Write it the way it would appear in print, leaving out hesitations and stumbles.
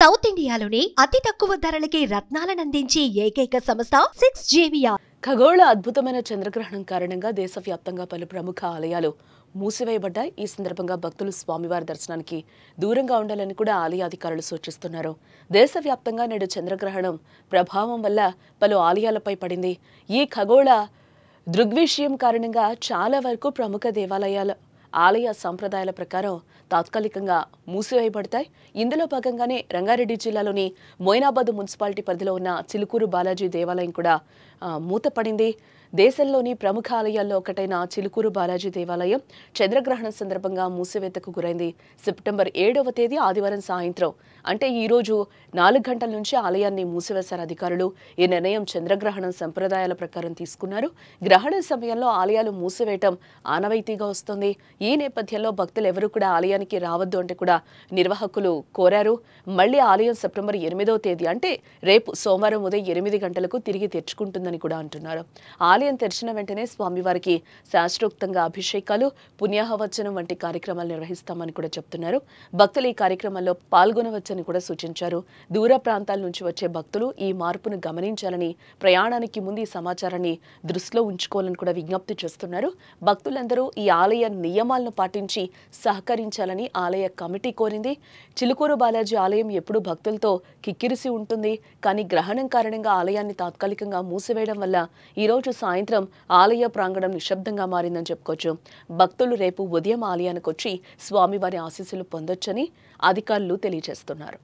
South ఇండియాలోని అతి తక్కువ ధరలకి రత్నాలనందించే ఏకైక సంస్థ 6JVR. ఖగోళ అద్భుతమైన చంద్రగ్రహణం కారణంగా దేశవ్యాప్తంగా పలు ప్రముఖ ఆలయాలు మూసివేయబడ్డాయి. ఈ సందర్భంగా భక్తులు స్వామివారి దర్శనానికి దూరంగా ఉండాలని కూడా ఆలయ అధికారులు సూచిస్తున్నారు. దేశవ్యాప్తంగా నేడు చంద్రగ్రహణం ప్రభావం వల్ల పలు ఆలయాలపై పడింది. ఈ ఖగోళ దృగ్విషయం కారణంగా చాలా వరకు ప్రముఖ దేవాలయాలు ఆలయ సంప్రదాయాల ప్రకారం తాత్కాలికంగా మూసివేయబడతాయి. ఇందులో భాగంగానే రంగారెడ్డి జిల్లాలోని మోయినాబాద్ మున్సిపాలిటీ పరిధిలో ఉన్న చిలుకూరు బాలాజీ దేవాలయం కూడా మూతపడింది. దేశంలోని ప్రముఖ ఆలయాల్లో ఒకటైన చిలుకూరు బాలాజీ దేవాలయం చంద్రగ్రహణం సందర్భంగా మూసివేతకు గురైంది. సెప్టెంబర్ 7వ తేదీ ఆదివారం సాయంత్రం అంటే ఈ రోజు 4 గంటల నుంచి ఆలయాన్ని మూసివేశారు అధికారులు. ఈ నిర్ణయం చంద్రగ్రహణం సంప్రదాయాల ప్రకారం తీసుకున్నారు. గ్రహణం సమయంలో ఆలయాలు మూసివేయటం ఆనవాయితీగా వస్తుంది. ఈ నేపథ్యంలో భక్తులు ఎవరూ కూడా ఆలయానికి రావద్దు అంటే కూడా నిర్వాహకులు కోరారు. మళ్లీ ఆలయం సెప్టెంబర్ 8వ తేదీ అంటే రేపు సోమవారం ఉదయం 8 గంటలకు తిరిగి తెరుచుకుంటుందని కూడా అంటున్నారు. ఆలయం తెరిచిన వెంటనే స్వామివారికి శాస్త్రోక్తంగా అభిషేకాలు, పుణ్యాహవచనం వంటి కార్యక్రమాలు నిర్వహిస్తామని కూడా చెప్తున్నారు. భక్తులు ఈ కార్యక్రమాల్లో పాల్గొనవచ్చని కూడా సూచించారు. దూర ప్రాంతాల నుంచి వచ్చే భక్తులు ఈ మార్పును గమనించాలని, ప్రయాణానికి ముందు ఈ సమాచారాన్ని దృష్టిలో ఉంచుకోవాలని కూడా విజ్ఞప్తి చేస్తున్నారు. భక్తులందరూ ఈ ఆలయ నియమాలను పాటించి సహకరించాలని ఆలయ కమిటీ కోరింది. చిలుకూరు బాలాజీ ఆలయం ఎప్పుడూ భక్తులతో కిక్కిరిసి ఉంటుంది. కానీ గ్రహణం కారణంగా ఆలయాన్ని తాత్కాలికంగా మూసివేయడం వల్ల ఈరోజు సాయంత్రం ఆలయ ప్రాంగణం నిశ్శబ్దంగా మారిందని చెప్పుకోవచ్చు. భక్తులు రేపు ఉదయం ఆలయానికి వచ్చి స్వామివారి ఆశీస్సులు పొందొచ్చని అధికారులు తెలియజేస్తున్నారు.